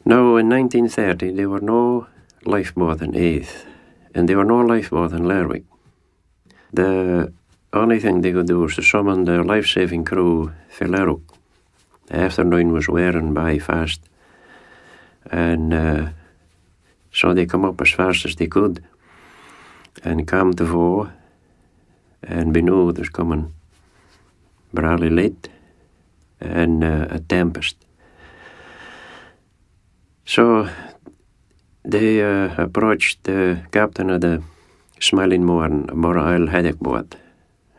Now, in 1930, there were no lifeboat in Aith, and there were no lifeboat in Lerwick. The only thing they could do was to summon the life-saving crew for Lerwick. The afternoon was wearing by fast, and so they come up as fast as they could and come to Afore, and we knew it was coming bradley late and a tempest. So they approached the captain of the Smiling Morn, a Borough Isle haddock boat,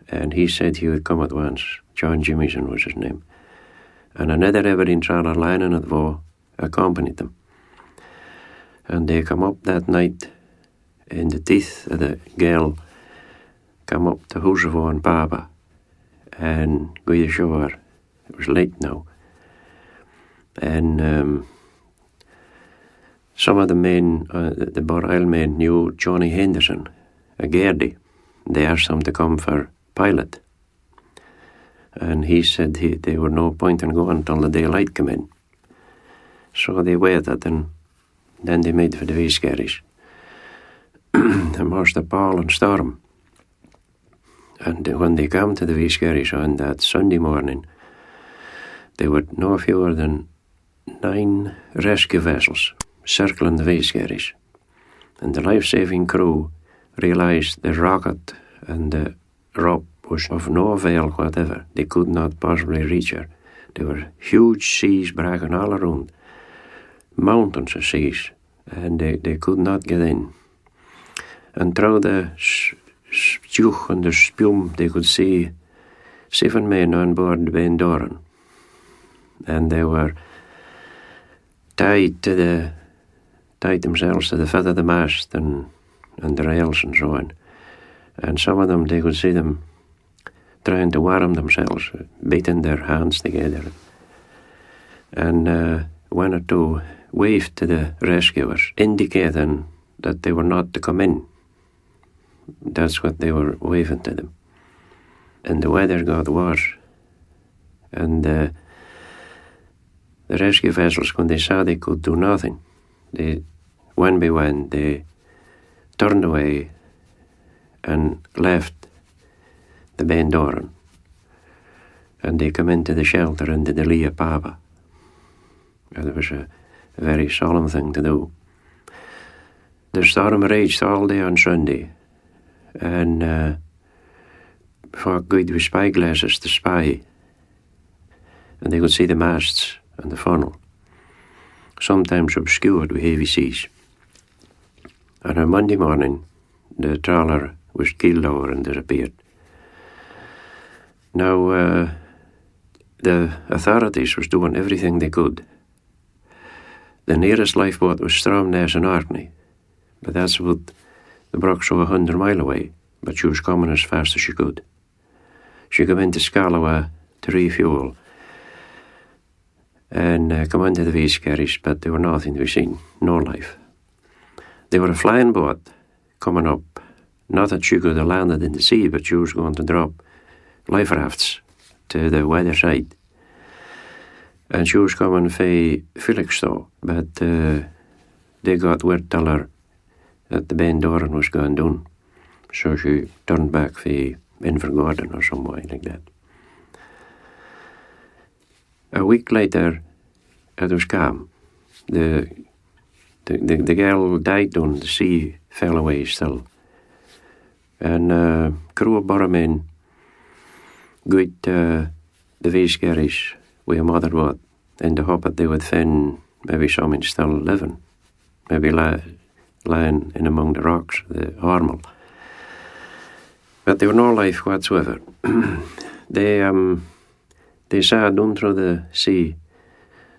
and he said he would come at once. John Jimison was his name. And another Aberdeen trawler lining at Afore accompanied them. And they come up that night in the teeth of the gale, come up to Husavo and Papa, and go ashore. It was late now. And some of the men, the Borough Isle men, knew Johnny Henderson, a Geordie. They asked him to come for pilot. And he said there were no point in going until the daylight came in. So they waited, and then they made for the Weeskerries. The most appalling storm. And when they came to the Weeskerries on that Sunday morning, there were no fewer than 9 rescue vessels circling the Weeskerries. And the life-saving crew realised the rocket and the rope was of no avail whatever. They could not possibly reach her. There were huge seas breaking all around, mountains of seas, and they could not get in. And through the spuug and the spume, they could see 7 men on board the Ben Doran, and they were tied themselves to the foot of the mast and the rails and so on. And some of them, they could see them trying to warm themselves, beating their hands together. And one or two waved to the rescuers, indicating that they were not to come in. That's what they were waving to them. And the weather got worse. And the rescue vessels, when they saw they could do nothing, one by one, they turned away and left the Ben Doran. And they come into the shelter into the lee of Papa. And it was a very solemn thing to do. The storm raged all day on Sunday, and folk good with spyglasses to spy, and they could see the masts and the funnel, sometimes obscured with heavy seas. And on Monday morning, the trawler was keeled over and disappeared. Now, the authorities was doing everything they could. The nearest lifeboat was Stromness in Orkney, but that's about the brook so 100 mile away, but she was coming as fast as she could. She came into Scalawa to refuel and come into the Weeskerries, but there were nothing to be seen, no life. There were a flying boat coming up, not that she could have landed in the sea, but she was going to drop life rafts to the weather side. And she was coming for Felixstowe, but they got word tell her that the Ben Doran was going down. So she turned back for Invergordon or some way like that. A week later, it was calm. The girl died down, the sea fell away still. And crew of Borromen got the Weeskerries with a mother boat in the hope that they would find maybe someone still living, maybe lying in among the rocks, the Hormel. But there were no life whatsoever. They saw down through the sea.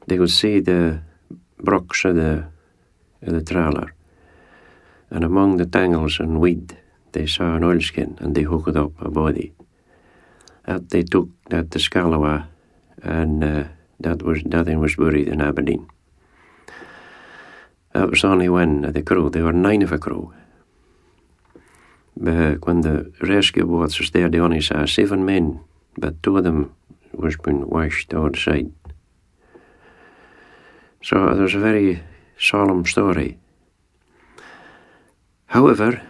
They could see the brooks of the trawler, and among the tangles and weed, they saw an oilskin, and they hooked up a body. That they took that to Scalawa, and that thing was buried in Aberdeen. That was only one of the crew. There were 9 of a crew. But when the rescue boats was there, they only saw 7 men, but 2 of them was been washed outside. So it was a very solemn story. However,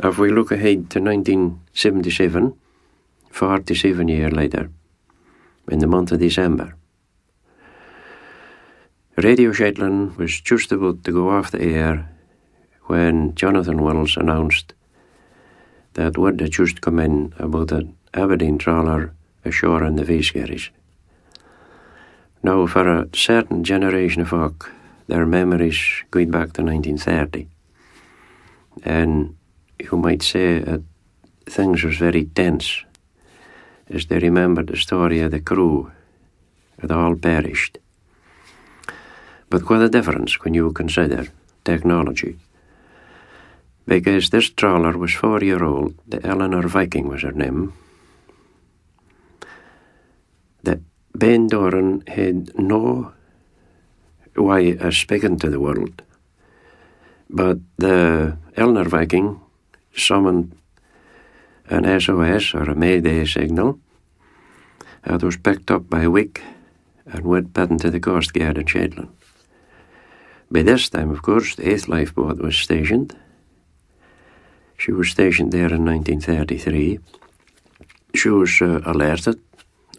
if we look ahead to 1977, 47 years later, in the month of December, Radio Shetland was just about to go off the air when Jonathan Wills announced that word had just come in about an Aberdeen trawler ashore in the Veeskerries. Now, for a certain generation of folk, their memories go back to 1930. And you might say that things was very tense as they remembered the story of the crew that all perished. But what a difference when you consider technology. Because this trawler was 4-year-old, the Eleanor Viking was her name. The Ben Doran had no way of speaking to the world, but the Eleanor Viking summoned an SOS or a Mayday signal that was picked up by Wick and went bidden to the Coast Guard in Shetland. By this time, of course, the 8th lifeboat was stationed. She was stationed there in 1933. She was alerted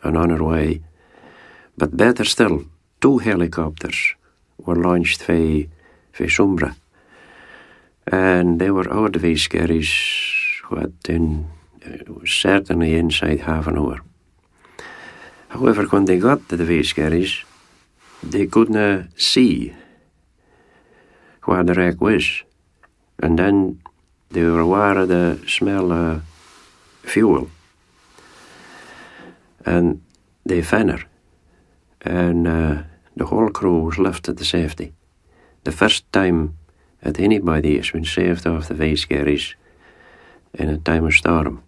and on her way. But better still, 2 helicopters were launched from Sombra. And they were out of the Veeskerries, certainly inside half an hour. However, when they got to the Veeskerries, they couldn't see where the wreck was. And then they were aware of the smell of fuel. And they found her. And the whole crew was lifted to safety. The first time that anybody has been saved off the Veeskerries in a time of storm.